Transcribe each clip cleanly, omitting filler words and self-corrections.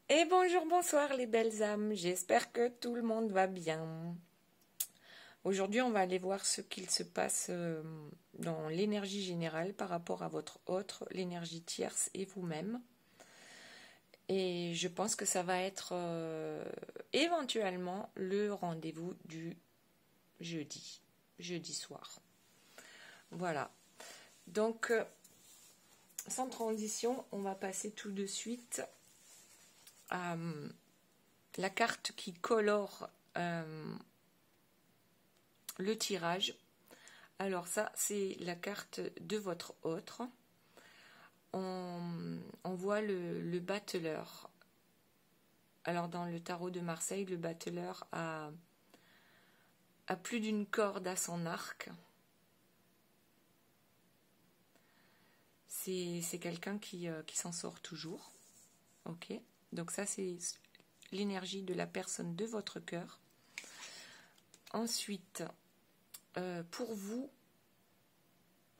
Et bonjour, bonsoir les belles âmes, j'espère que tout le monde va bien. Aujourd'hui, on va aller voir ce qu'il se passe dans l'énergie générale par rapport à votre autre, l'énergie tierce et vous-même. Et je pense que ça va être éventuellement le rendez-vous du jeudi soir. Voilà. Donc, sans transition, on va passer tout de suite à la carte qui colore le tirage. Alors ça, c'est la carte de votre autre. On voit le battleur. Alors dans le tarot de Marseille, le battleur a plus d'une corde à son arc. C'est quelqu'un qui s'en sort toujours. Ok. Donc ça, c'est l'énergie de la personne de votre cœur. Ensuite, pour vous...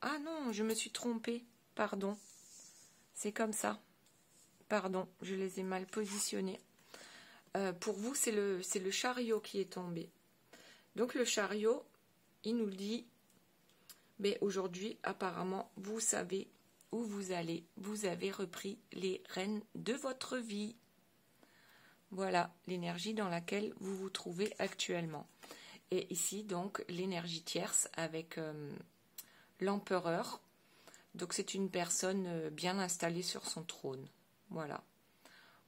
Ah non, je me suis trompée. Pardon. C'est comme ça. Pardon, je les ai mal positionnés. Pour vous, c'est le chariot qui est tombé. Donc le chariot, il nous le dit, mais aujourd'hui, apparemment, vous savez où vous allez. Vous avez repris les rênes de votre vie. Voilà l'énergie dans laquelle vous vous trouvez actuellement. Et ici, donc, l'énergie tierce avec l'empereur. Donc c'est une personne bien installée sur son trône. Voilà.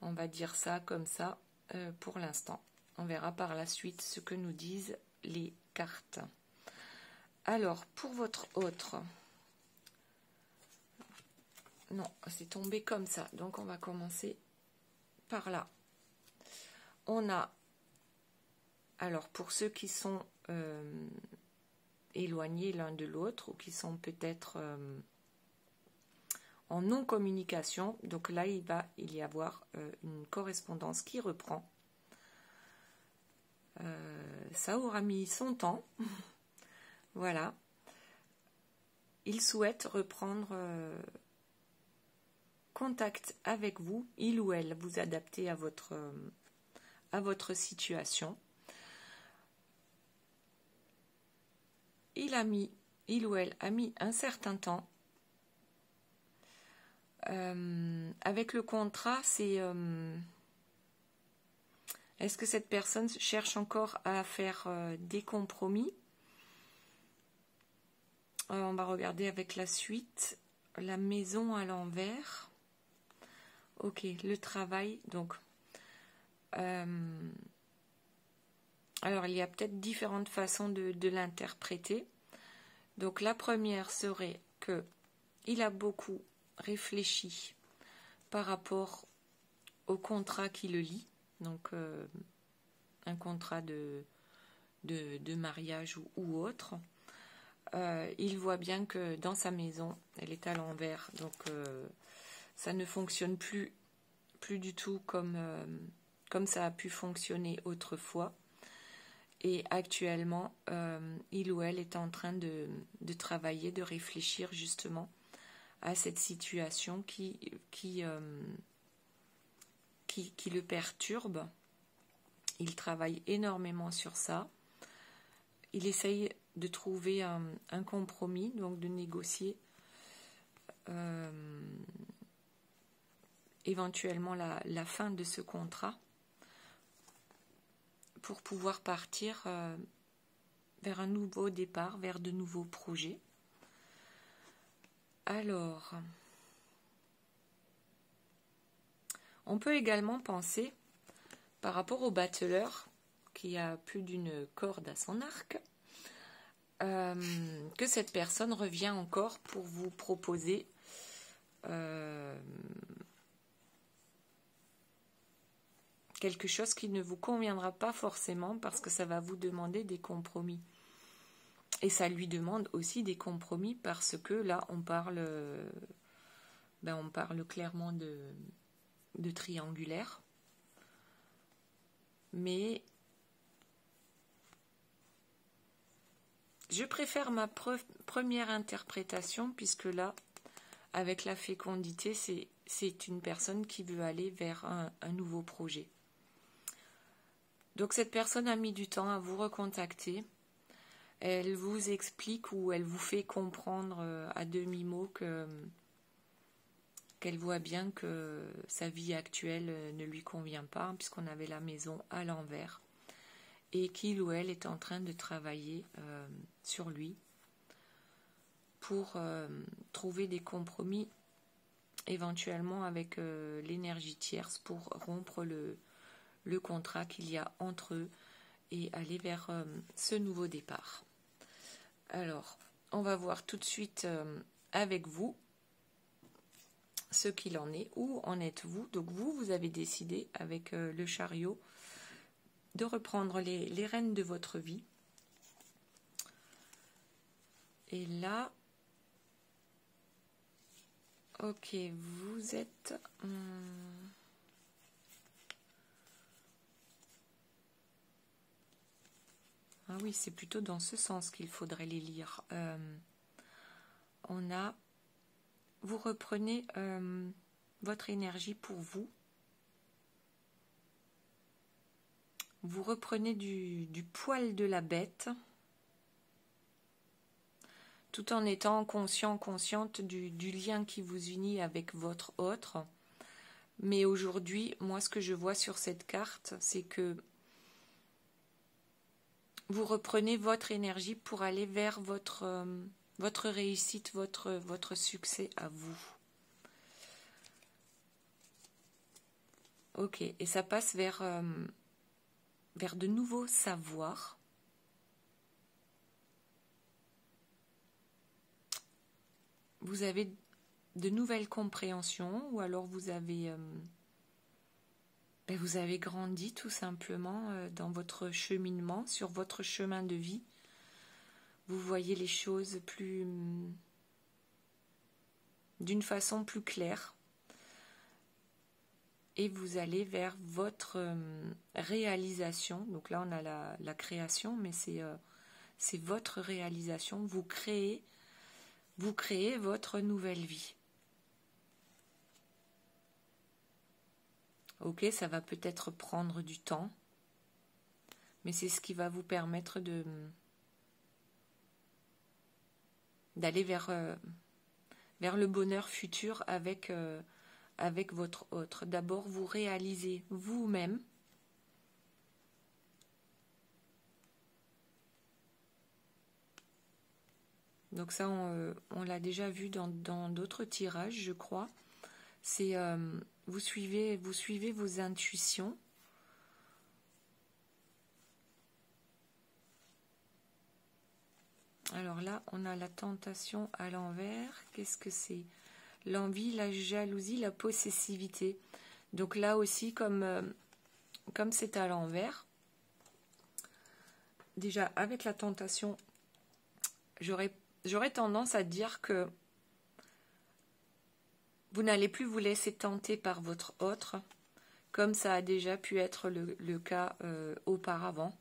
On va dire ça comme ça pour l'instant. On verra par la suite ce que nous disent les cartes. Alors, pour votre autre... Non, c'est tombé comme ça. Donc on va commencer par là. On a... Alors, pour ceux qui sont éloignés l'un de l'autre ou qui sont peut-être... en non-communication, donc là il va y avoir une correspondance qui reprend. Ça aura mis son temps. Voilà. Il souhaite reprendre contact avec vous, il ou elle, vous adapter à votre situation. Il ou elle a mis un certain temps. Avec le contrat, c'est est-ce que cette personne cherche encore à faire des compromis? On va regarder avec la suite. La maison à l'envers. Ok, le travail. Donc, alors il y a peut-être différentes façons de l'interpréter. Donc la première serait que il a beaucoup réfléchi par rapport au contrat qui le lie, donc un contrat de mariage ou autre. Il voit bien que dans sa maison, elle est à l'envers, donc ça ne fonctionne plus du tout comme ça a pu fonctionner autrefois. Et actuellement, il ou elle est en train de travailler, de réfléchir justement à cette situation qui le perturbe. Il travaille énormément sur ça. Il essaye de trouver un compromis, donc de négocier éventuellement la fin de ce contrat pour pouvoir partir vers un nouveau départ, vers de nouveaux projets. Alors, on peut également penser, par rapport au battleur, qui a plus d'une corde à son arc, que cette personne revient encore pour vous proposer quelque chose qui ne vous conviendra pas forcément parce que ça va vous demander des compromis. Et ça lui demande aussi des compromis parce que là, on parle clairement de triangulaire. Mais je préfère ma première interprétation puisque là, avec la fécondité, c'est une personne qui veut aller vers un nouveau projet. Donc cette personne a mis du temps à vous recontacter. Elle vous explique ou elle vous fait comprendre à demi-mot qu'elle voit bien que sa vie actuelle ne lui convient pas, puisqu'on avait la maison à l'envers, et qu'il ou elle est en train de travailler sur lui pour trouver des compromis éventuellement avec l'énergie tierce pour rompre le contrat qu'il y a entre eux et aller vers ce nouveau départ. Alors, on va voir tout de suite avec vous ce qu'il en est. Où en êtes-vous? Donc vous avez décidé avec le chariot de reprendre les rênes de votre vie. Et là, ok, vous êtes... Ah oui, c'est plutôt dans ce sens qu'il faudrait les lire. On a... Vous reprenez votre énergie pour vous. Vous reprenez du poil de la bête, tout en étant consciente du lien qui vous unit avec votre autre. Mais aujourd'hui, moi, ce que je vois sur cette carte, c'est que vous reprenez votre énergie pour aller vers votre réussite, votre succès à vous. Ok, et ça passe vers de nouveaux savoirs. Vous avez de nouvelles compréhensions, ou alors vous avez grandi tout simplement dans votre cheminement, sur votre chemin de vie. Vous voyez les choses d'une façon plus claire. Et vous allez vers votre réalisation. Donc là, on a la création, mais c'est votre réalisation. Vous créez votre nouvelle vie. Ok, ça va peut-être prendre du temps, mais c'est ce qui va vous permettre d'aller vers le bonheur futur avec votre autre. D'abord, vous réalisez vous-même. Donc ça, on l'a déjà vu dans d'autres tirages, je crois. C'est vous suivez vos intuitions. Alors là, on a la tentation à l'envers. Qu'est-ce que c'est? L'envie, la jalousie, la possessivité. Donc là aussi, comme c'est à l'envers, déjà avec la tentation, j'aurais tendance à dire que vous n'allez plus vous laisser tenter par votre autre, comme ça a déjà pu être le cas auparavant,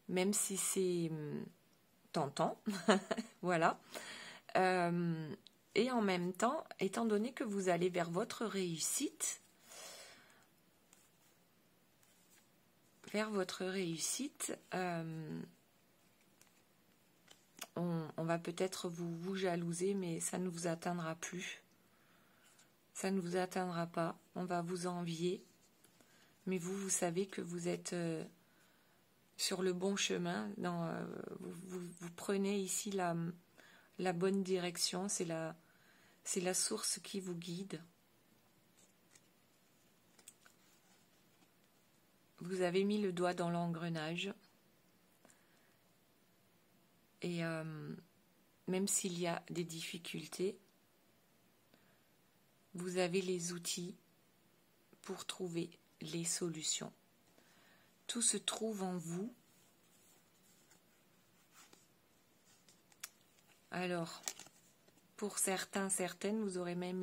même si c'est tentant, voilà. Et en même temps, étant donné que vous allez vers votre réussite, on va peut-être vous jalouser, mais ça ne vous atteindra plus. Ça ne vous atteindra pas. On va vous envier. Mais vous savez que vous êtes sur le bon chemin. Vous prenez ici la bonne direction. C'est la source qui vous guide. Vous avez mis le doigt dans l'engrenage. Et même s'il y a des difficultés, vous avez les outils pour trouver les solutions. Tout se trouve en vous. Alors, pour certains, certaines, vous aurez même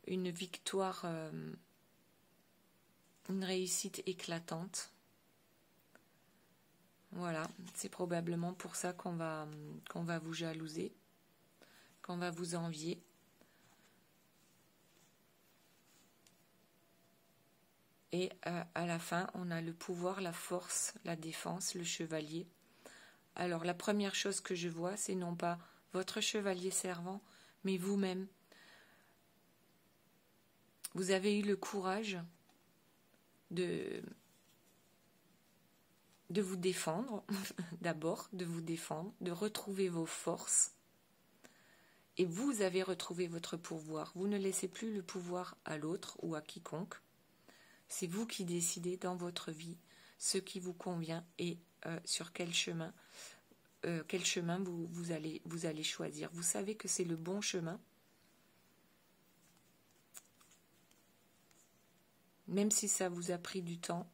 une victoire, une réussite éclatante. Voilà, c'est probablement pour ça qu'on va vous jalouser, qu'on va vous envier. Et à la fin, on a le pouvoir, la force, la défense, le chevalier. Alors, la première chose que je vois, c'est non pas votre chevalier servant, mais vous-même. Vous avez eu le courage de vous défendre, d'abord, de vous défendre, de retrouver vos forces. Et vous avez retrouvé votre pouvoir. Vous ne laissez plus le pouvoir à l'autre ou à quiconque. C'est vous qui décidez dans votre vie ce qui vous convient et sur quel chemin vous allez choisir. Vous savez que c'est le bon chemin. Même si ça vous a pris du temps,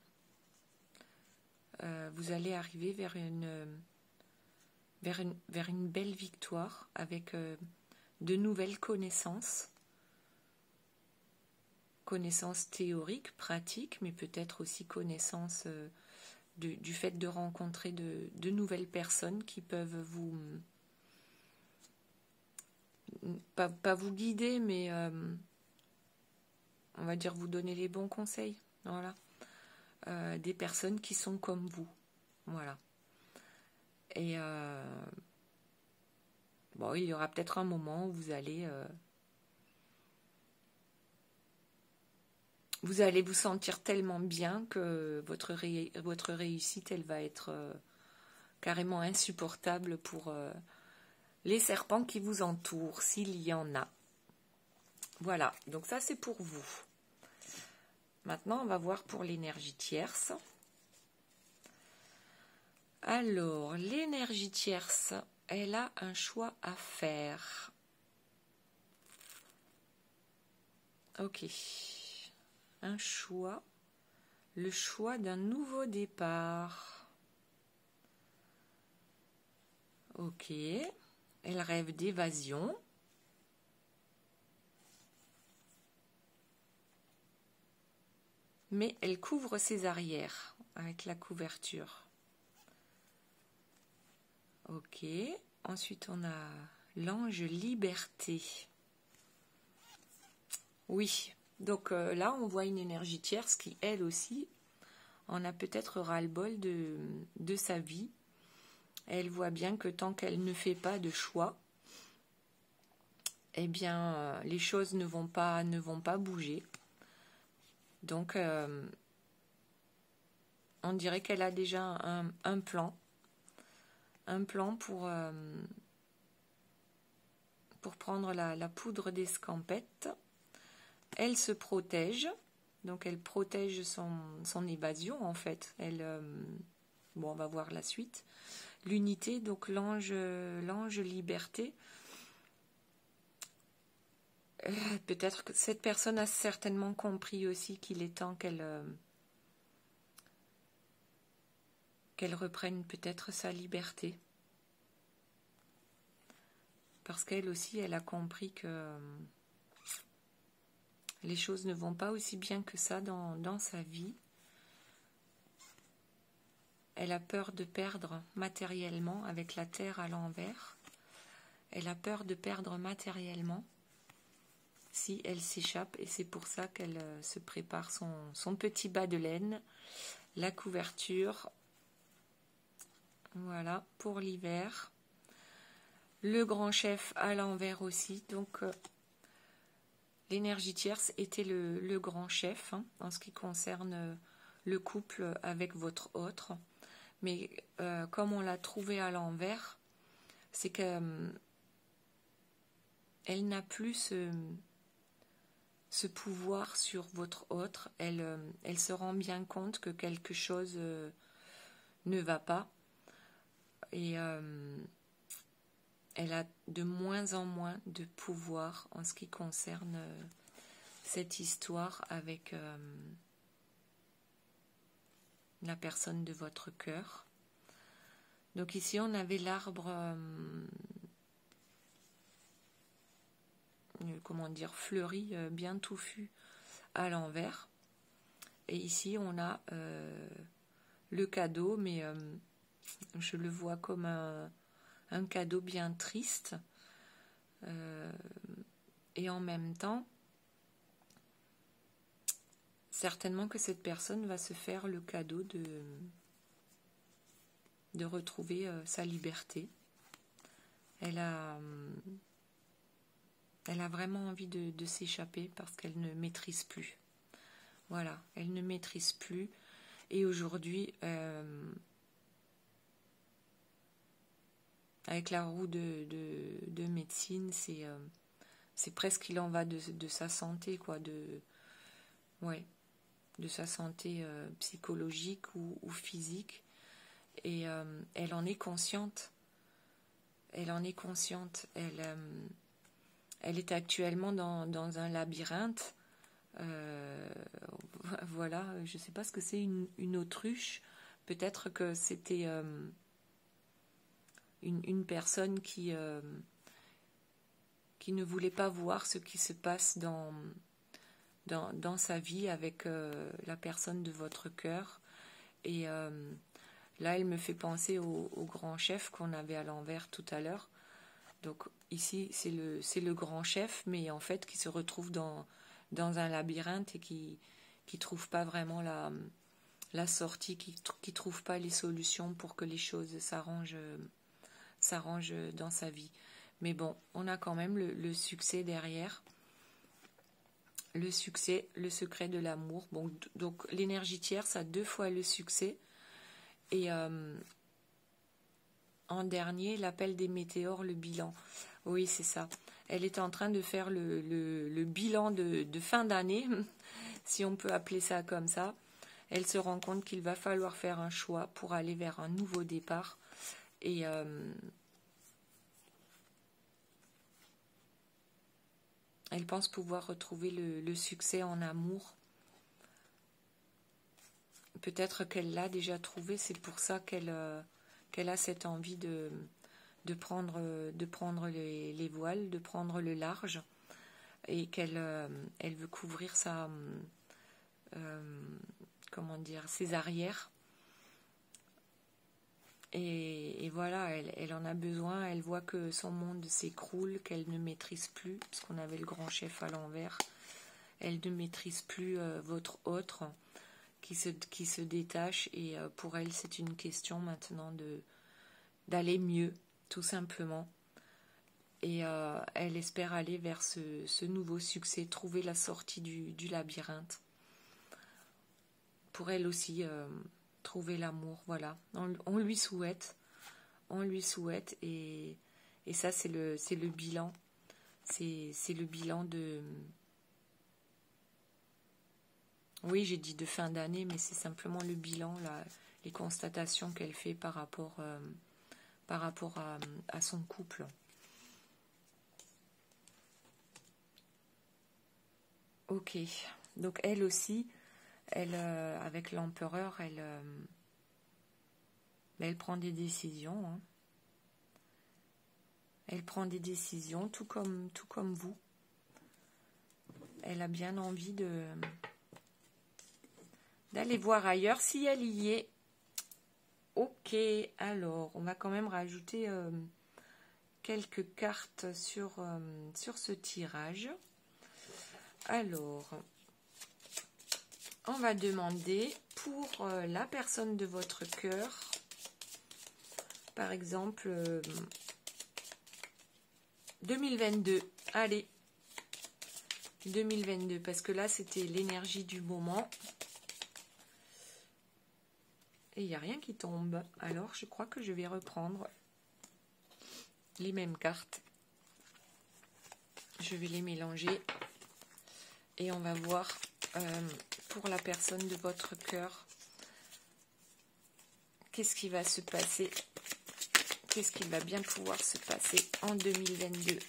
vous allez arriver vers une belle victoire avec de nouvelles connaissances. Connaissances théoriques, pratiques, mais peut-être aussi connaissances du fait de rencontrer de nouvelles personnes qui peuvent vous... Pas vous guider, mais on va dire vous donner les bons conseils. Voilà. Des personnes qui sont comme vous. Voilà. Et bon, il y aura peut-être un moment où vous allez vous sentir tellement bien que votre réussite, elle va être carrément insupportable pour les serpents qui vous entourent, s'il y en a. Voilà, donc ça c'est pour vous. Maintenant, on va voir pour l'énergie tierce. Alors, l'énergie tierce, elle a un choix à faire. Ok. Un choix. Le choix d'un nouveau départ. Ok. Elle rêve d'évasion. Mais elle couvre ses arrières avec la couverture. Ok. Ensuite, on a l'ange liberté. Oui. Donc là, on voit une énergie tierce qui, elle aussi, en a peut-être ras-le-bol de sa vie. Elle voit bien que tant qu'elle ne fait pas de choix, eh bien, les choses ne vont pas bouger. Donc, on dirait qu'elle a déjà un plan pour prendre la poudre d'escampette. Elle se protège, donc elle protège son évasion en fait. Bon, on va voir la suite. L'unité, donc l'ange liberté. Peut-être que cette personne a certainement compris aussi qu'il est temps qu'elle reprenne peut-être sa liberté. Parce qu'elle aussi, elle a compris que les choses ne vont pas aussi bien que ça dans sa vie. Elle a peur de perdre matériellement avec la terre à l'envers. Elle a peur de perdre matériellement si elle s'échappe. Et c'est pour ça qu'elle se prépare son petit bas de laine, la couverture. Voilà, pour l'hiver. Le grand chef à l'envers aussi. Donc, l'énergie tierce était le grand chef en ce qui concerne le couple avec votre autre. Mais comme on l'a trouvé à l'envers, c'est qu'elle n'a plus ce pouvoir sur votre autre. Elle se rend bien compte que quelque chose ne va pas. Et elle a de moins en moins de pouvoir en ce qui concerne cette histoire avec la personne de votre cœur. Donc ici, on avait l'arbre, comment dire, fleuri, bien touffu à l'envers. Et ici, on a le cadeau, mais je le vois comme un cadeau bien triste. Et en même temps, certainement que cette personne va se faire le cadeau de retrouver sa liberté. Elle a vraiment envie de s'échapper parce qu'elle ne maîtrise plus. Voilà, elle ne maîtrise plus. Et aujourd'hui, avec la roue de médecine, c'est presque il en va de sa santé, quoi, de sa santé psychologique ou physique. Et elle en est consciente. Elle en est consciente. Elle est actuellement dans un labyrinthe. Voilà, je ne sais pas ce que c'est une autruche. Peut-être que c'était une personne qui ne voulait pas voir ce qui se passe dans sa vie avec la personne de votre cœur. Et là, elle me fait penser au grand chef qu'on avait à l'envers tout à l'heure. Donc ici, c'est le grand chef, mais en fait, qui se retrouve dans un labyrinthe et qui trouve pas vraiment la sortie, qui trouve pas les solutions pour que les choses s'arrangent dans sa vie. Mais bon, on a quand même le succès derrière. Le succès, le secret de l'amour. Bon, donc l'énergie tierce a 2 fois le succès. Et en dernier, l'appel des météores, le bilan. Oui, c'est ça. Elle est en train de faire le bilan de fin d'année, si on peut appeler ça comme ça. Elle se rend compte qu'il va falloir faire un choix pour aller vers un nouveau départ. Et elle pense pouvoir retrouver le succès en amour. Peut-être qu'elle l'a déjà trouvé, c'est pour ça qu'elle a cette envie de prendre les voiles, de prendre le large, et qu'elle veut couvrir ses arrières. Et voilà, elle en a besoin. Elle voit que son monde s'écroule, qu'elle ne maîtrise plus, parce qu'on avait le grand chef à l'envers. Elle ne maîtrise plus votre autre qui se détache, et pour elle, c'est une question maintenant d'aller mieux, tout simplement. Et elle espère aller vers ce nouveau succès, trouver la sortie du labyrinthe. Pour elle aussi, trouver l'amour, voilà. On lui souhaite, et ça, c'est le bilan. C'est le bilan de... Oui, j'ai dit de fin d'année, mais c'est simplement le bilan, les constatations qu'elle fait par rapport à son couple. Ok, donc elle aussi, avec l'empereur, elle prend des décisions. Hein. Elle prend des décisions, tout comme vous. Elle a bien envie d'aller voir ailleurs si elle y est. Ok, alors, on va quand même rajouter quelques cartes sur ce tirage. Alors, on va demander pour la personne de votre cœur, par exemple, 2022. Allez, 2022, parce que là, c'était l'énergie du moment. Et il n'y a rien qui tombe. Alors, je crois que je vais reprendre les mêmes cartes. Je vais les mélanger. Et on va voir pour la personne de votre cœur, qu'est-ce qui va se passer, qu'est-ce qui va bien pouvoir se passer en 2022.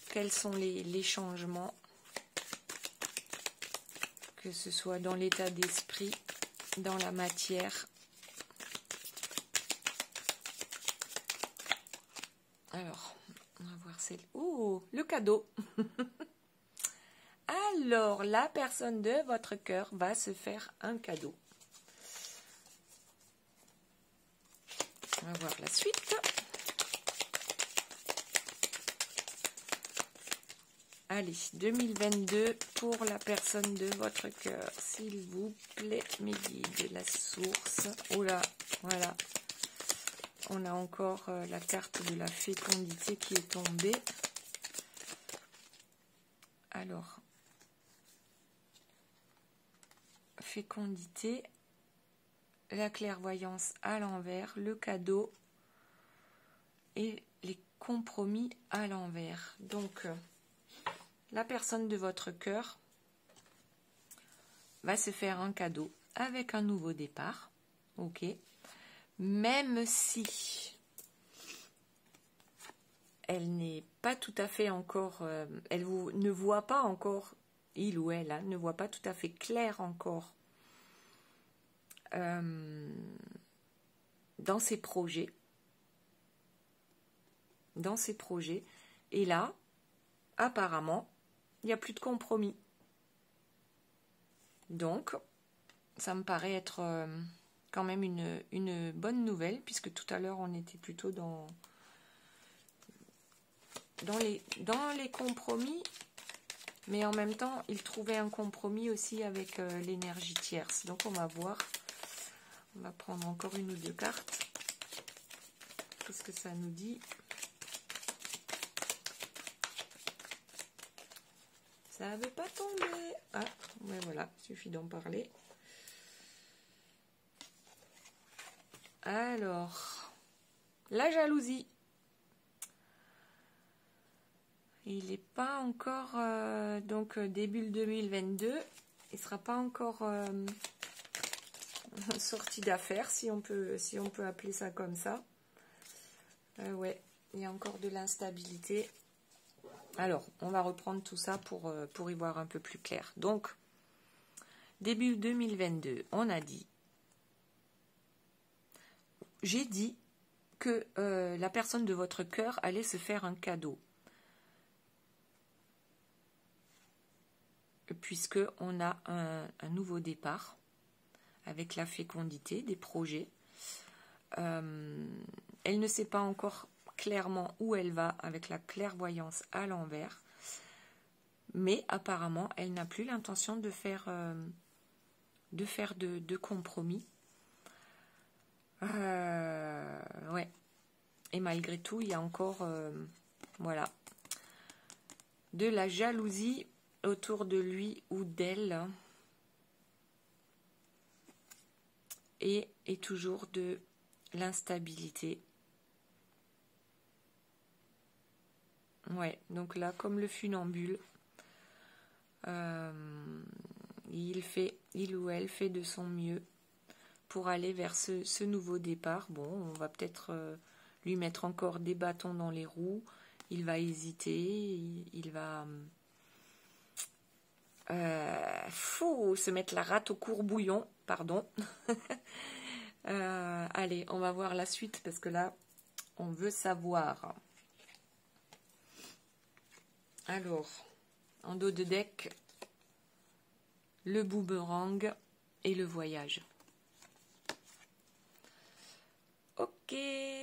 Quels sont les changements, que ce soit dans l'état d'esprit, dans la matière. Alors, on va voir celle... Oh, le cadeau. Alors, la personne de votre cœur va se faire un cadeau. On va voir la suite. Allez, 2022 pour la personne de votre cœur. S'il vous plaît, mes guides, la source. Oh là, voilà. On a encore la carte de la fécondité qui est tombée. Alors, fécondité, la clairvoyance à l'envers, le cadeau et les compromis à l'envers. Donc, la personne de votre cœur va se faire un cadeau avec un nouveau départ, ok, même si elle n'est pas tout à fait encore, ne voit pas encore, il ou elle, hein, ne voit pas tout à fait clair encore dans ses projets, et là, apparemment, il n'y a plus de compromis. Donc, ça me paraît être quand même une bonne nouvelle, puisque tout à l'heure, on était plutôt dans les compromis, mais en même temps, il trouvait un compromis aussi avec l'énergie tierce. Donc, on va voir. On va prendre encore une ou deux cartes. Qu'est-ce que ça nous dit ? Ça ne veut pas tomber. Ah, ouais, voilà, il suffit d'en parler. Alors, la jalousie. Il n'est pas encore, donc début 2022, il ne sera pas encore sorti d'affaires, si on peut appeler ça comme ça. Ouais, il y a encore de l'instabilité. Alors, on va reprendre tout ça pour y voir un peu plus clair. Donc, début 2022, on a dit, j'ai dit que la personne de votre cœur allait se faire un cadeau. Puisque on a un nouveau départ avec la fécondité des projets. Elle ne sait pas encore clairement où elle va avec la clairvoyance à l'envers, mais apparemment elle n'a plus l'intention de faire de compromis. Ouais. Et malgré tout, il y a encore voilà, de la jalousie autour de lui ou d'elle, et toujours de l'instabilité. Ouais, donc là, comme le funambule, il ou elle fait de son mieux pour aller vers ce nouveau départ. Bon, on va peut-être lui mettre encore des bâtons dans les roues. Il va hésiter, il va se mettre la rate au courbouillon, pardon. Allez, on va voir la suite parce que là, on veut savoir. Alors, en dos de deck, le boomerang et le voyage. Ok,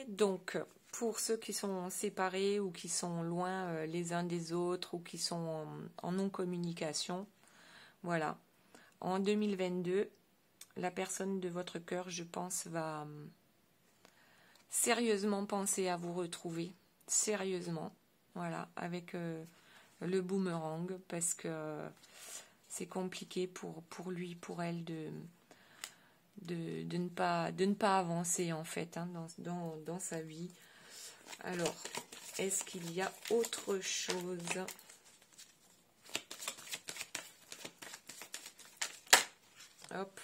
donc pour ceux qui sont séparés ou qui sont loin les uns des autres ou qui sont en non-communication, voilà. En 2022, la personne de votre cœur, je pense, va sérieusement penser à vous retrouver. Sérieusement, voilà, avec le boomerang, parce que c'est compliqué pour lui, pour elle de ne pas avancer en fait, hein, dans sa vie. Alors, est-ce qu'il y a autre chose? Hop.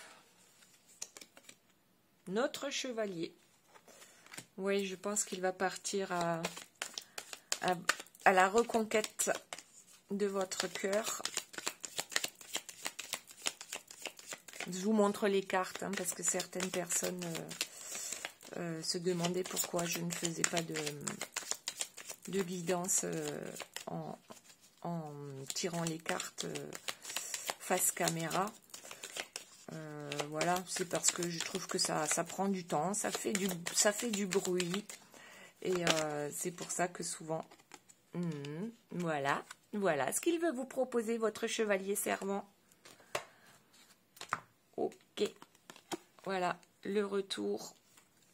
Notre chevalier. Oui, je pense qu'il va partir à la reconquête de votre cœur. Je vous montre les cartes, hein, parce que certaines personnes se demandaient pourquoi je ne faisais pas de guidance en tirant les cartes face caméra. Voilà, c'est parce que je trouve que ça prend du temps, ça fait du bruit, et c'est pour ça que souvent, voilà, Voilà ce qu'il veut vous proposer, votre chevalier servant. Ok. Voilà, le retour,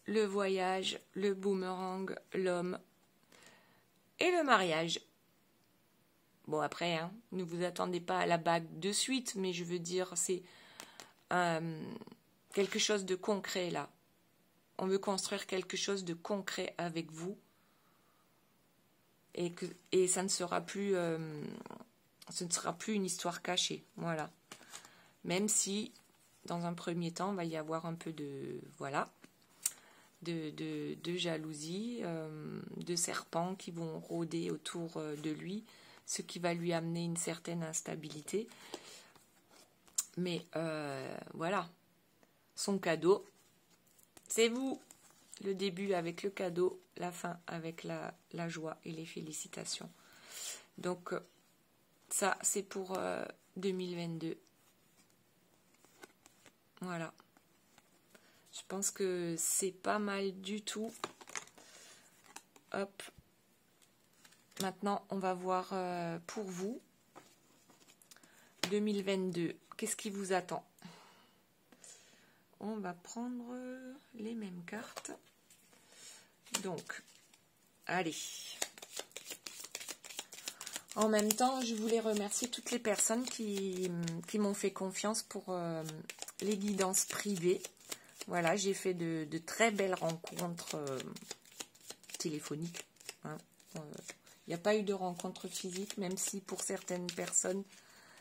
le voyage, le boomerang, l'homme et le mariage. Bon, après, hein, ne vous attendez pas à la bague de suite, mais je veux dire, c'est quelque chose de concret, là. On veut construire quelque chose de concret avec vous. Et ça ne sera plus, ce ne sera plus une histoire cachée. Voilà. Même si, dans un premier temps, il va y avoir un peu de, voilà, de jalousie, de serpents qui vont rôder autour de lui, ce qui va lui amener une certaine instabilité. Mais voilà, son cadeau, c'est vous. Le début avec le cadeau, la fin avec la joie et les félicitations. Donc, ça, c'est pour 2022. Voilà. Je pense que c'est pas mal du tout. Hop. Maintenant, on va voir pour vous. 2022. Qu'est-ce qui vous attend? On va prendre les mêmes cartes. Donc, allez. En même temps, je voulais remercier toutes les personnes qui m'ont fait confiance pour les guidances privées. Voilà, j'ai fait de très belles rencontres téléphoniques. Hein. Il n'y a pas eu de rencontre physique, même si pour certaines personnes,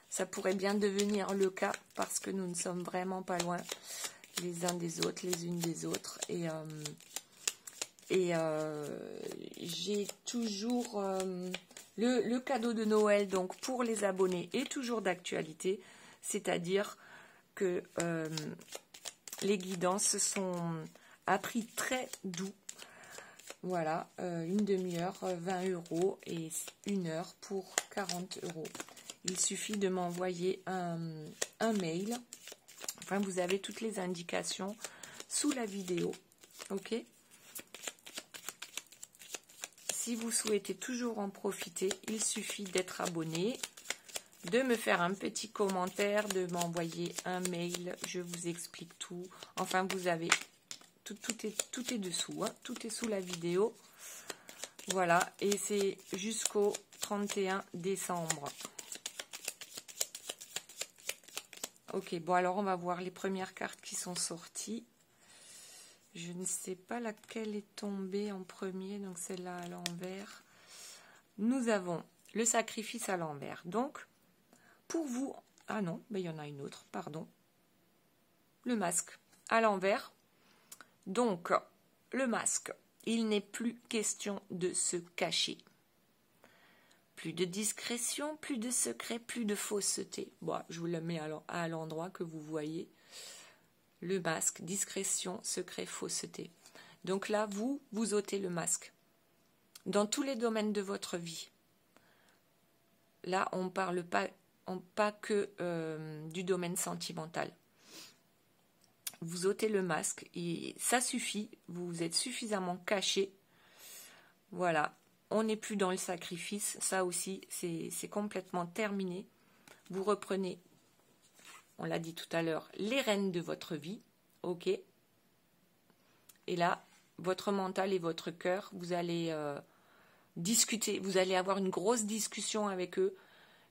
ça pourrait bien devenir le cas, parce que nous ne sommes vraiment pas loin les uns des autres, les unes des autres. Et j'ai toujours... le cadeau de Noël, donc pour les abonnés, est toujours d'actualité, c'est-à-dire que les guidances sont à prix très doux. Voilà, une demi-heure, 20 € et une heure pour 40 €. Il suffit de m'envoyer un mail. Enfin, vous avez toutes les indications sous la vidéo. Ok ? Si vous souhaitez toujours en profiter, il suffit d'être abonné, de me faire un petit commentaire, de m'envoyer un mail. Je vous explique tout. Enfin, vous avez... Tout est dessous, hein. Tout est sous la vidéo. Voilà, et c'est jusqu'au 31 décembre. Ok, bon alors on va voir les premières cartes qui sont sorties. Je ne sais pas laquelle est tombée en premier, donc celle-là à l'envers. Nous avons le sacrifice à l'envers. Donc, pour vous... Ah non, mais il y en a une autre, pardon. Le masque à l'envers. Donc, le masque, il n'est plus question de se cacher. Plus de discrétion, plus de secret, plus de fausseté. Bon, je vous le mets à l'endroit que vous voyez. Le masque, discrétion, secret, fausseté. Donc là, vous ôtez le masque. Dans tous les domaines de votre vie. Là, on ne parle pas que du domaine sentimental. Vous ôtez le masque et ça suffit. Vous êtes suffisamment caché. Voilà. On n'est plus dans le sacrifice. Ça aussi, c'est complètement terminé. Vous reprenez, on l'a dit tout à l'heure, les rênes de votre vie. Ok. Et là, votre mental et votre cœur, vous allez discuter. Vous allez avoir une grosse discussion avec eux.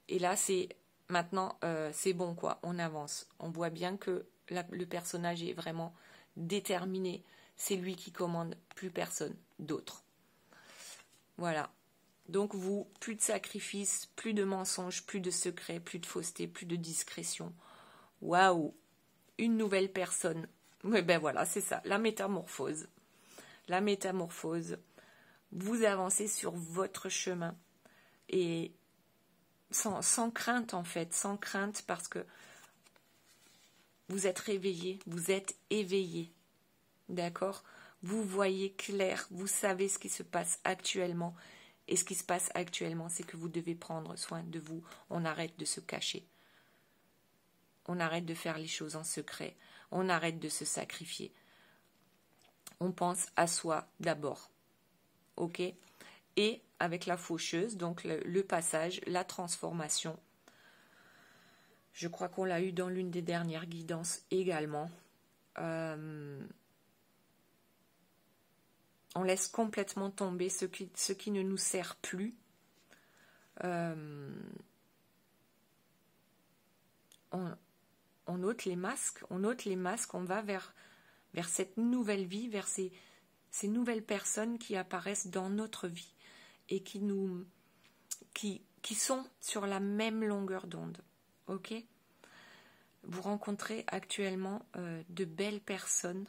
Et là, c'est maintenant, c'est bon quoi. On avance. On voit bien que le personnage est vraiment déterminé. C'est lui qui commande, plus personne d'autre. Voilà. Donc vous, plus de sacrifice, plus de mensonges, plus de secrets, plus de fausseté, plus de discrétion. Waouh! Une nouvelle personne. Oui, ben voilà, c'est ça, la métamorphose. La métamorphose. Vous avancez sur votre chemin. Et sans crainte en fait, sans crainte parce que vous êtes réveillé, vous êtes éveillé. D'accord? Vous voyez clair, vous savez ce qui se passe actuellement. Et ce qui se passe actuellement, c'est que vous devez prendre soin de vous. On arrête de se cacher. On arrête de faire les choses en secret. On arrête de se sacrifier. On pense à soi d'abord. Ok? Et avec la faucheuse, donc le passage, la transformation. Je crois qu'on l'a eu dans l'une des dernières guidances également. On laisse complètement tomber ce qui ne nous sert plus. On ôte les masques, on va vers cette nouvelle vie, vers ces nouvelles personnes qui apparaissent dans notre vie et qui sont sur la même longueur d'onde. Ok ? Vous rencontrez actuellement de belles personnes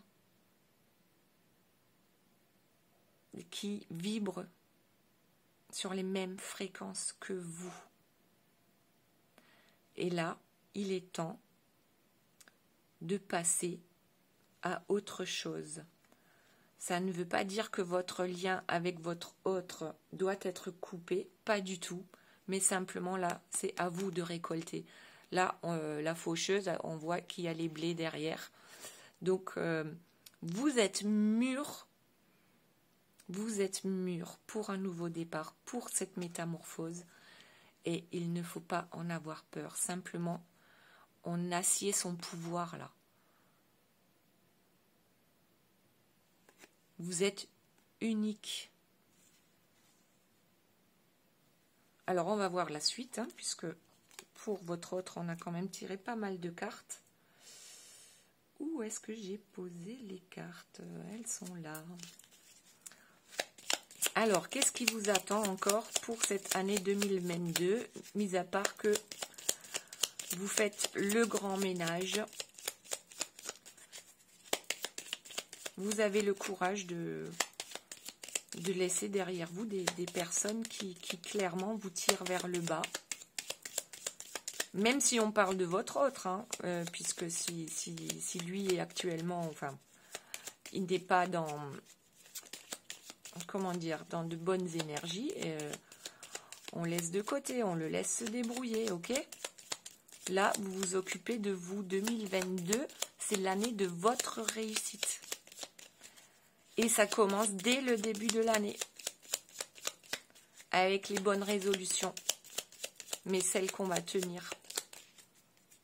qui vibrent sur les mêmes fréquences que vous. Et là, il est temps de passer à autre chose. Ça ne veut pas dire que votre lien avec votre autre doit être coupé, pas du tout, mais simplement là, c'est à vous de récolter. Là, la faucheuse, on voit qu'il y a les blés derrière. Donc, vous êtes mûrs. Vous êtes mûrs pour un nouveau départ, pour cette métamorphose. Et il ne faut pas en avoir peur. Simplement, on assied son pouvoir là. Vous êtes unique. Alors, on va voir la suite, hein, puisque pour votre autre, on a quand même tiré pas mal de cartes. Où est-ce que j'ai posé les cartes? Elles sont là. Alors, qu'est-ce qui vous attend encore pour cette année 2022, mis à part que vous faites le grand ménage? Vous avez le courage de laisser derrière vous des personnes qui clairement vous tirent vers le bas. Même si on parle de votre autre, hein, puisque si lui est actuellement, enfin, il n'est pas dans... Comment dire, dans de bonnes énergies, on laisse de côté, on le laisse se débrouiller, ok? Là, vous vous occupez de vous. 2022, c'est l'année de votre réussite. Et ça commence dès le début de l'année, avec les bonnes résolutions, mais celles qu'on va tenir.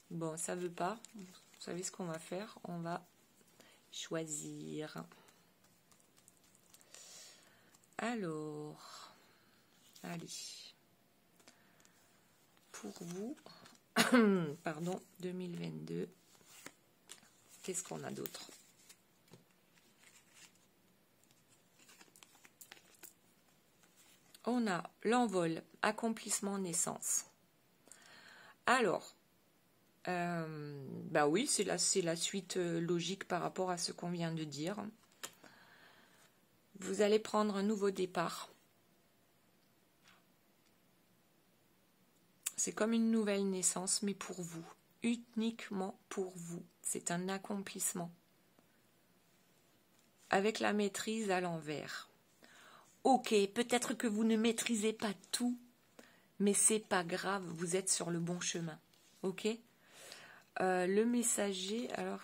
Bon, ça veut pas. Vous savez ce qu'on va faire? On va choisir. Alors, allez, pour vous, pardon, 2022, qu'est-ce qu'on a d'autre? On a l'envol, accomplissement, naissance. Alors, bah oui, c'est la suite logique par rapport à ce qu'on vient de dire. Vous allez prendre un nouveau départ. C'est comme une nouvelle naissance, mais pour vous. Uniquement pour vous. C'est un accomplissement. Avec la maîtrise à l'envers. Ok, peut-être que vous ne maîtrisez pas tout, mais c'est pas grave, vous êtes sur le bon chemin. Ok? Le messager, alors...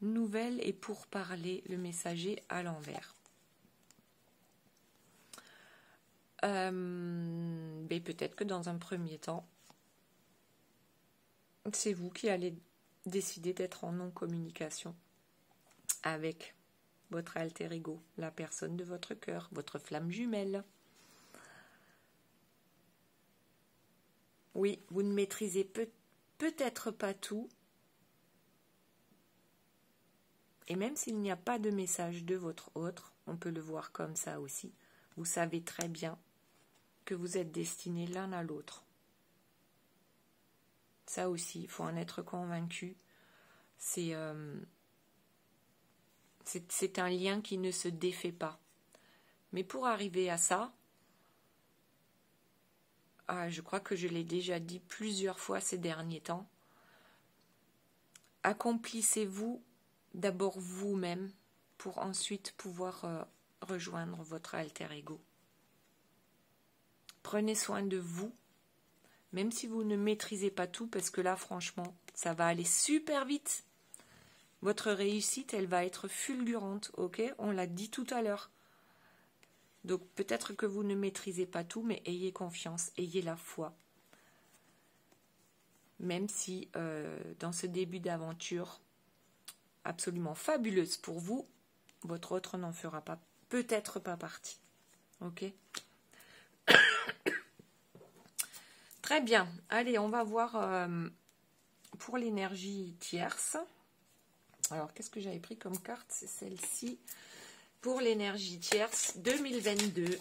Nouvelle et pour parler, le messager à l'envers. Mais peut-être que dans un premier temps, c'est vous qui allez décider d'être en non-communication avec votre alter ego, la personne de votre cœur, votre flamme jumelle. Oui, vous ne maîtrisez peut-être pas tout. Et même s'il n'y a pas de message de votre autre, on peut le voir comme ça aussi. Vous savez très bien que vous êtes destinés l'un à l'autre. Ça aussi, il faut en être convaincu. C'est un lien qui ne se défait pas. Mais pour arriver à ça, je crois que je l'ai déjà dit plusieurs fois ces derniers temps, accomplissez-vous d'abord vous-même pour ensuite pouvoir rejoindre votre alter ego. Prenez soin de vous, même si vous ne maîtrisez pas tout, parce que là, franchement, ça va aller super vite. Votre réussite, elle va être fulgurante, ok? On l'a dit tout à l'heure. Donc peut-être que vous ne maîtrisez pas tout, mais ayez confiance, ayez la foi. Même si dans ce début d'aventure absolument fabuleuse pour vous, votre autre n'en fera pas, peut-être pas partie. Ok? Très bien. Allez, on va voir pour l'énergie tierce. Alors, qu'est-ce que j'avais pris comme carte? C'est celle-ci. Pour l'énergie tierce 2022.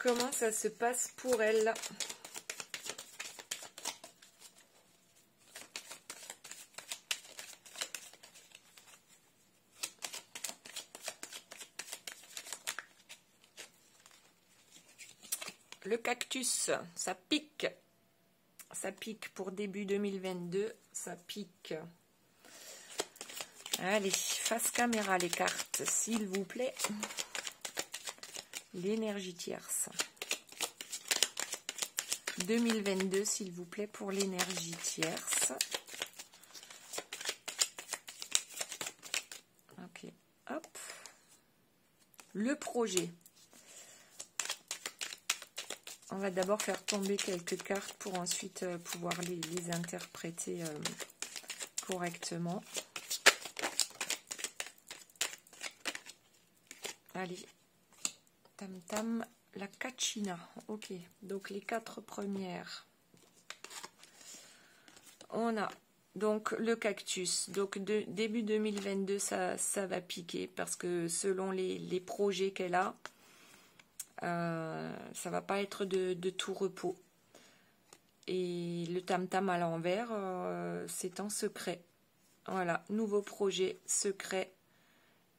Comment ça se passe pour elle? Le cactus, ça pique. Ça pique pour début 2022. Ça pique. Allez, face caméra les cartes, s'il vous plaît. L'énergie tierce. 2022, s'il vous plaît, pour l'énergie tierce. Ok, hop. Le projet. On va d'abord faire tomber quelques cartes pour ensuite pouvoir les interpréter correctement. Allez, tam tam, la Kachina. Ok, donc les 4 premières. On a donc le cactus. Donc début 2022, ça va piquer parce que selon les projets qu'elle a, ça va pas être de tout repos. Et le tam-tam à l'envers, c'est en secret. Voilà, nouveau projet secret.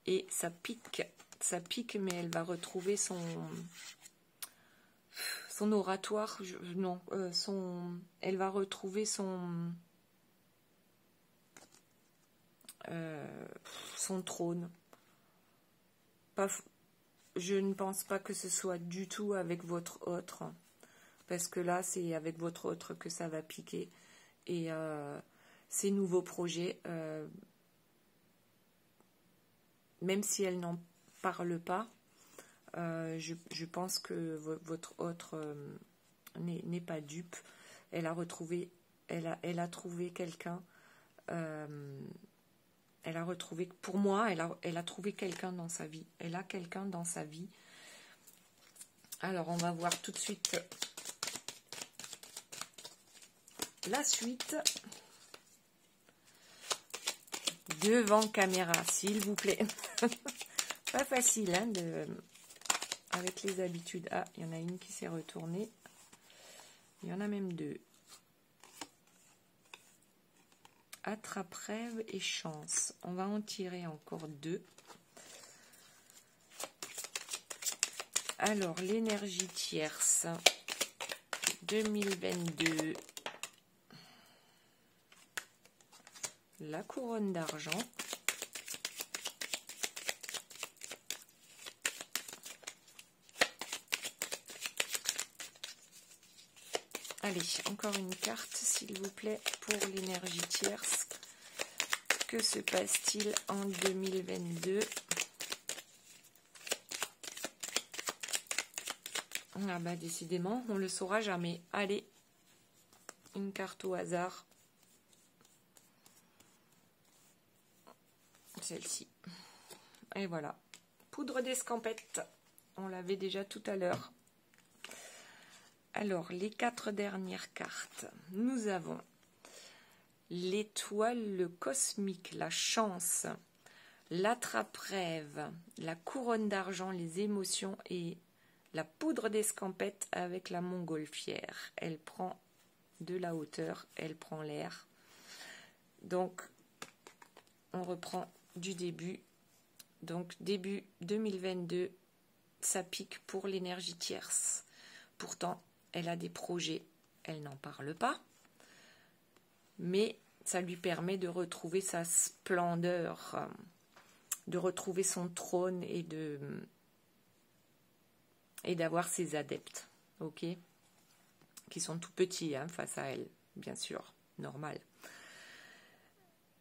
Et ça pique. Ça pique, mais elle va retrouver son oratoire. Elle va retrouver son trône. Je ne pense pas que ce soit du tout avec votre autre, parce que là, c'est avec votre autre que ça va piquer. Et ces nouveaux projets, même si elle n'en parle pas, je pense que votre autre n'est pas dupe. Elle a trouvé quelqu'un. Elle a retrouvé, pour moi, elle a trouvé quelqu'un dans sa vie. Elle a quelqu'un dans sa vie. Alors, on va voir tout de suite la suite. Devant caméra, s'il vous plaît. Pas facile, hein, avec les habitudes. Ah, il y en a une qui s'est retournée. Il y en a même 2. Attrape-rêve et chance. On va en tirer encore 2. Alors, l'énergie tierce 2022. La couronne d'argent. Allez, encore une carte, s'il vous plaît, pour l'énergie tierce. Que se passe-t-il en 2022? Ah bah, décidément, on ne le saura jamais. Allez, une carte au hasard. Celle-ci. Et voilà. Poudre d'escampette. On l'avait déjà tout à l'heure. Alors, les 4 dernières cartes. Nous avons l'étoile, le cosmique, la chance, l'attrape-rêve, la couronne d'argent, les émotions et la poudre d'escampette avec la montgolfière. Elle prend de la hauteur, elle prend l'air. Donc, on reprend du début. Donc, début 2022, ça pique pour l'énergie tierce. Pourtant, elle a des projets, elle n'en parle pas. Mais ça lui permet de retrouver sa splendeur, de retrouver son trône et d'avoir ses adeptes, ok, qui sont tout petits hein, face à elle, bien sûr, normal.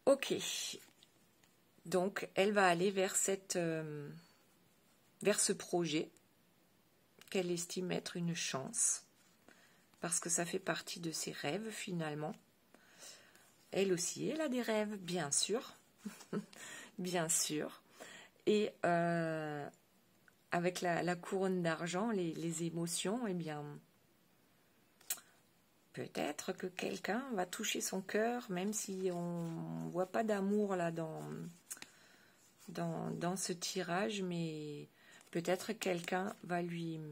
Ok, donc elle va aller vers cette vers ce projet qu'elle estime être une chance, parce que ça fait partie de ses rêves finalement. Elle aussi, elle a des rêves, bien sûr, bien sûr. Et avec la couronne d'argent, les émotions, eh bien, peut-être que quelqu'un va toucher son cœur, même si on ne voit pas d'amour là dans ce tirage, mais peut-être quelqu'un va lui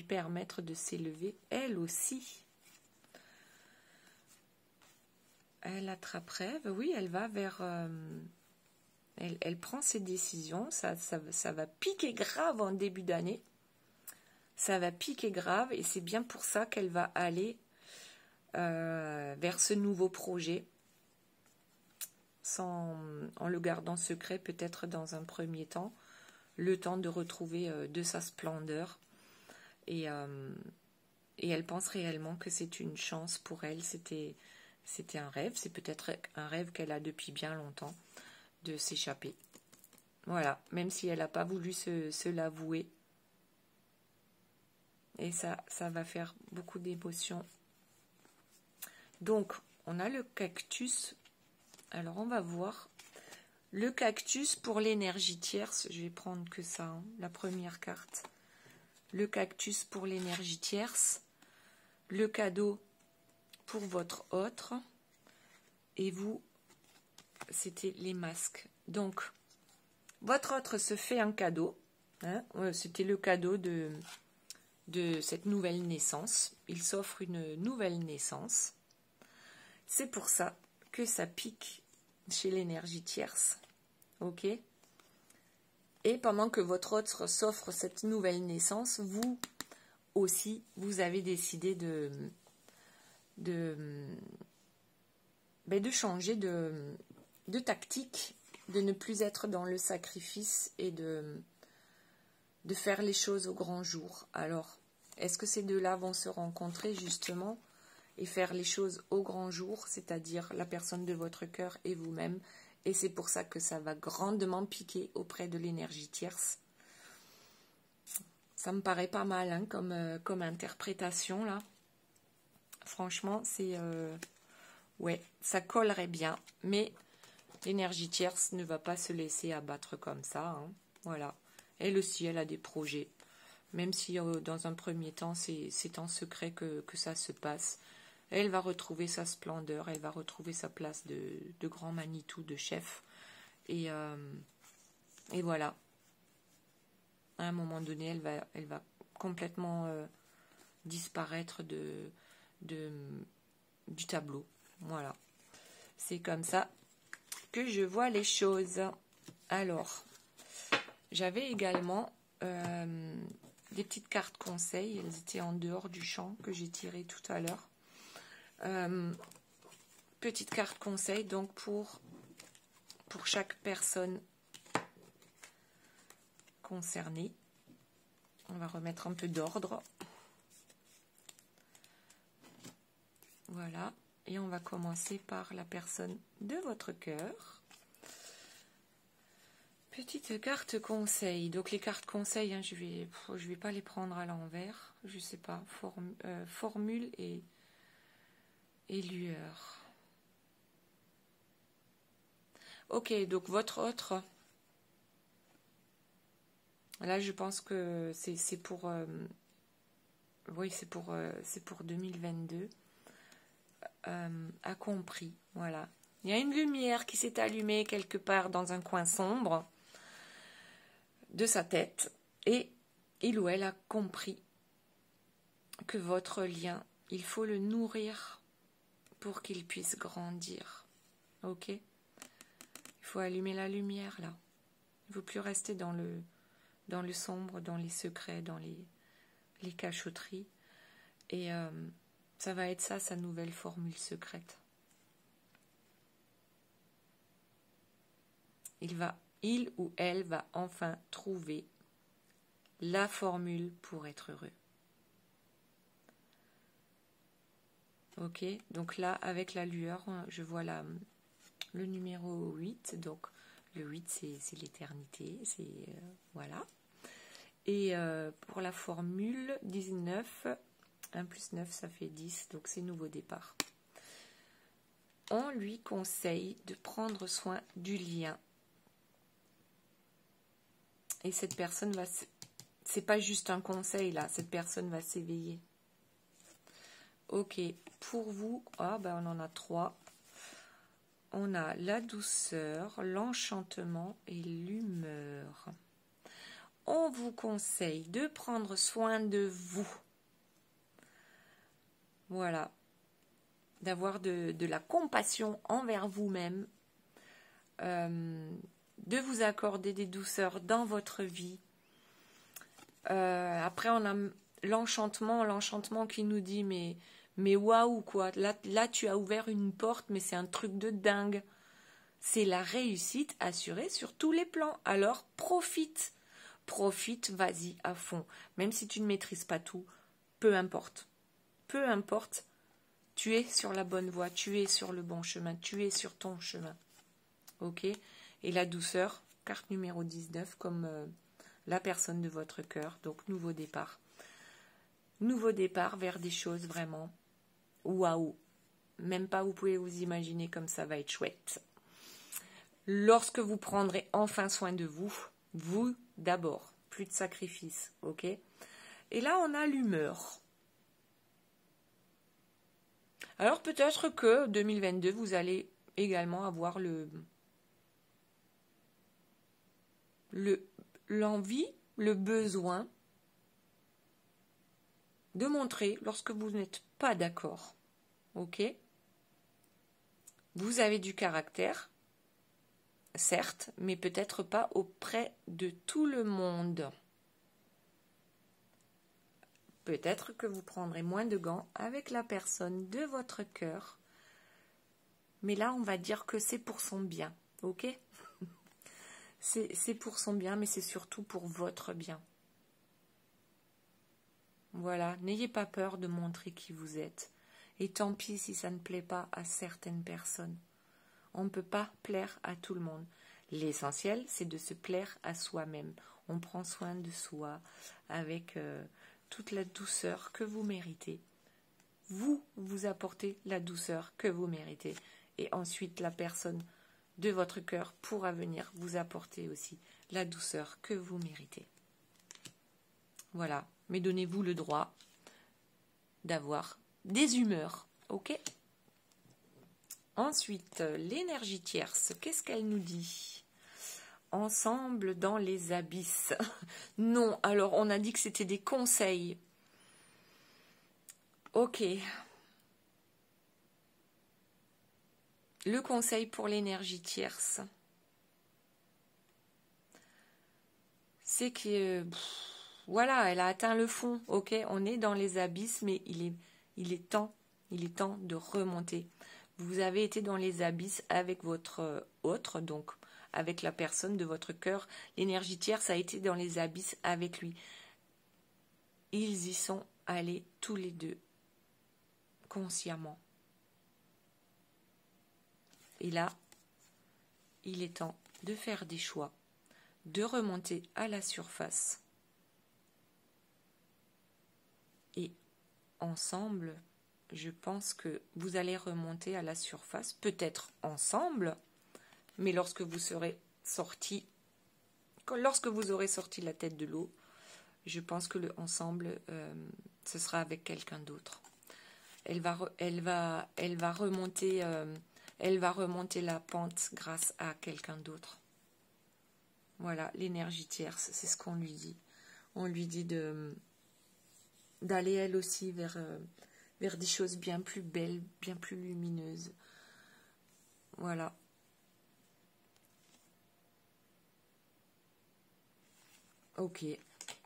permettre de s'élever, elle aussi. Elle attrape rêve, oui, elle va vers... elle prend ses décisions, ça va piquer grave en début d'année. Ça va piquer grave et c'est bien pour ça qu'elle va aller vers ce nouveau projet, en le gardant secret peut-être dans un premier temps, le temps de retrouver de sa splendeur. Et elle pense réellement que c'est une chance pour elle, c'était un rêve, c'est peut-être un rêve qu'elle a depuis bien longtemps, de s'échapper. Voilà, même si elle n'a pas voulu se l'avouer. Et ça va faire beaucoup d'émotions. Donc, on a le cactus. Alors, on va voir. Le cactus pour l'énergie tierce. Je vais prendre que ça, hein, la première carte. Le cactus pour l'énergie tierce. Le cadeau pour votre autre. Et vous, c'était les masques. Donc, votre autre se fait un cadeau. Hein, c'était le cadeau de cette nouvelle naissance. Il s'offre une nouvelle naissance. C'est pour ça que ça pique chez l'énergie tierce. Ok? Et pendant que votre autre s'offre cette nouvelle naissance, vous aussi, vous avez décidé de changer de tactique, de ne plus être dans le sacrifice et de faire les choses au grand jour. Alors, est-ce que ces deux-là vont se rencontrer justement et faire les choses au grand jour, c'est-à-dire la personne de votre cœur et vous-même? Et c'est pour ça que ça va grandement piquer auprès de l'énergie tierce. Ça me paraît pas mal hein, comme interprétation là. Franchement, c'est... ouais, ça collerait bien, mais l'énergie tierce ne va pas se laisser abattre comme ça. Hein. Voilà. Elle aussi, elle a des projets. Même si dans un premier temps, c'est en secret que ça se passe. Elle va retrouver sa splendeur, elle va retrouver sa place de grand Manitou, de chef. Et voilà. À un moment donné, elle va complètement disparaître du tableau. Voilà. C'est comme ça que je vois les choses. Alors, j'avais également des petites cartes conseils. Elles étaient en dehors du champ que j'ai tiré tout à l'heure. Petite carte conseil donc pour chaque personne concernée. On va remettre un peu d'ordre. Voilà. Et on va commencer par la personne de votre cœur. Petite carte conseil. Donc les cartes conseil, hein, je vais pas les prendre à l'envers. Je sais pas. Formule et lueur. Ok, donc votre autre. Là, je pense que c'est pour. Oui, c'est pour 2022. A compris. Voilà. Il y a une lumière qui s'est allumée quelque part dans un coin sombre de sa tête. Et il ou elle a compris que votre lien, il faut le nourrir pour qu'il puisse grandir. Ok? Il faut allumer la lumière là. Il ne faut plus rester dans le sombre, dans les secrets, dans les cachotteries. Et ça va être ça, sa nouvelle formule secrète. Il ou elle va enfin trouver la formule pour être heureux. Ok, donc là, avec la lueur, je vois le numéro 8. Donc, le 8, c'est l'éternité. Voilà. Et pour la formule 19, 1 plus 9, ça fait 10, donc c'est nouveau départ. On lui conseille de prendre soin du lien. Et cette personne va... C'est pas juste un conseil, là. Cette personne va s'éveiller. Ok. Pour vous, on en a 3. On a la douceur, l'enchantement et l'humeur. On vous conseille de prendre soin de vous. Voilà. D'avoir de la compassion envers vous-même. De vous accorder des douceurs dans votre vie. Après, on a l'enchantement qui nous dit mais waouh quoi, là tu as ouvert une porte, mais c'est un truc de dingue. C'est la réussite assurée sur tous les plans. Alors profite, vas-y à fond. Même si tu ne maîtrises pas tout, peu importe, tu es sur la bonne voie, tu es sur le bon chemin, tu es sur ton chemin. Ok? Et la douceur, carte numéro 19, comme la personne de votre cœur, donc nouveau départ. Nouveau départ vers des choses vraiment waouh. Même pas vous pouvez vous imaginer comme ça va être chouette. Lorsque vous prendrez enfin soin de vous, vous d'abord, plus de sacrifice, ok? Et là on a l'humeur. Alors peut-être que 2022 vous allez également avoir l'envie, le besoin de montrer lorsque vous n'êtes pas d'accord. Ok? Vous avez du caractère, certes, mais peut-être pas auprès de tout le monde. Peut-être que vous prendrez moins de gants avec la personne de votre cœur. Mais là, on va dire que c'est pour son bien. Ok? C'est pour son bien, mais c'est surtout pour votre bien. Voilà, n'ayez pas peur de montrer qui vous êtes. Et tant pis si ça ne plaît pas à certaines personnes. On ne peut pas plaire à tout le monde. L'essentiel, c'est de se plaire à soi-même. On prend soin de soi avec toute la douceur que vous méritez. Vous apportez la douceur que vous méritez. Et ensuite, la personne de votre cœur pourra venir vous apporter aussi la douceur que vous méritez. Voilà. Mais donnez-vous le droit d'avoir des humeurs, ok? Ensuite, l'énergie tierce, qu'est-ce qu'elle nous dit? Ensemble dans les abysses. Non, alors on a dit que c'était des conseils. Ok. Le conseil pour l'énergie tierce, c'est que... voilà, elle a atteint le fond, ok, on est dans les abysses, mais il est temps de remonter. Vous avez été dans les abysses avec votre autre, donc avec la personne de votre cœur. L'énergie tierce a été dans les abysses avec lui. Ils y sont allés tous les deux, consciemment. Et là, il est temps de faire des choix, de remonter à la surface. Et ensemble, je pense que vous allez remonter à la surface, peut-être ensemble, mais lorsque vous serez sorti, lorsque vous aurez sorti la tête de l'eau, je pense que le ensemble, ce sera avec quelqu'un d'autre. Elle va remonter la pente grâce à quelqu'un d'autre. Voilà, l'énergie tierce, c'est ce qu'on lui dit. On lui dit d'aller elle aussi vers des choses bien plus belles, bien plus lumineuses. Voilà. Ok.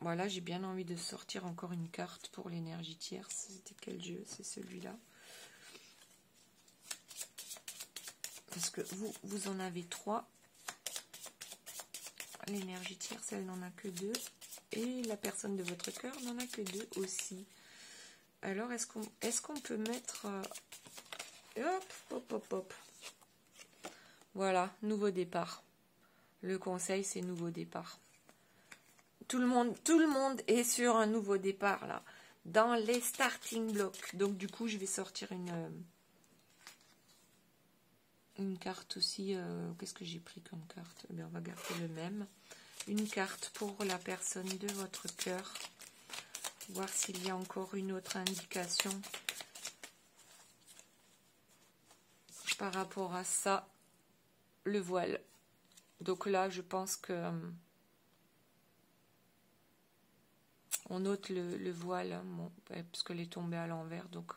Voilà, j'ai bien envie de sortir encore une carte pour l'énergie tierce. C'était quel jeu? C'est celui-là. Parce que vous en avez 3. L'énergie tierce, elle n'en a que 2. Et la personne de votre cœur n'en a que 2 aussi. Alors, est-ce qu'on peut mettre... hop. Voilà, nouveau départ. Le conseil, c'est nouveau départ. Tout le monde est sur un nouveau départ, là. Dans les starting blocks. Donc, du coup, je vais sortir une carte aussi. Qu'est-ce que j'ai pris comme carte? Eh bien, on va garder le même. Une carte pour la personne de votre cœur. Voir s'il y a encore une autre indication par rapport à ça. Le voile. Donc là, je pense que on ôte le voile, bon, parce qu'elle est tombée à l'envers. Donc,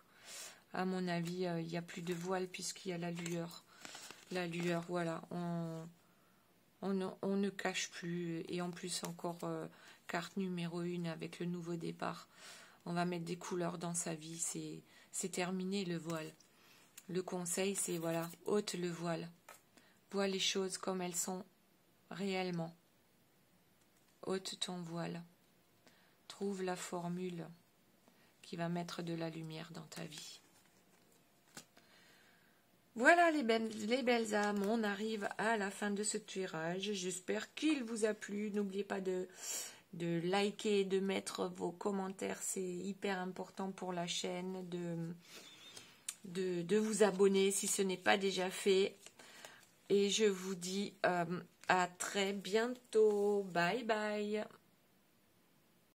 à mon avis, il n'y a plus de voile puisqu'il y a la lueur. La lueur, voilà. On ne cache plus. Et en plus, encore carte numéro 1 avec le nouveau départ. On va mettre des couleurs dans sa vie. C'est terminé le voile. Le conseil, c'est voilà, ôte le voile. Vois les choses comme elles sont réellement. Ôte ton voile. Trouve la formule qui va mettre de la lumière dans ta vie. Voilà les belles âmes, on arrive à la fin de ce tirage. J'espère qu'il vous a plu. N'oubliez pas de liker, de mettre vos commentaires. C'est hyper important pour la chaîne. De vous abonner si ce n'est pas déjà fait. Et je vous dis à très bientôt. Bye bye.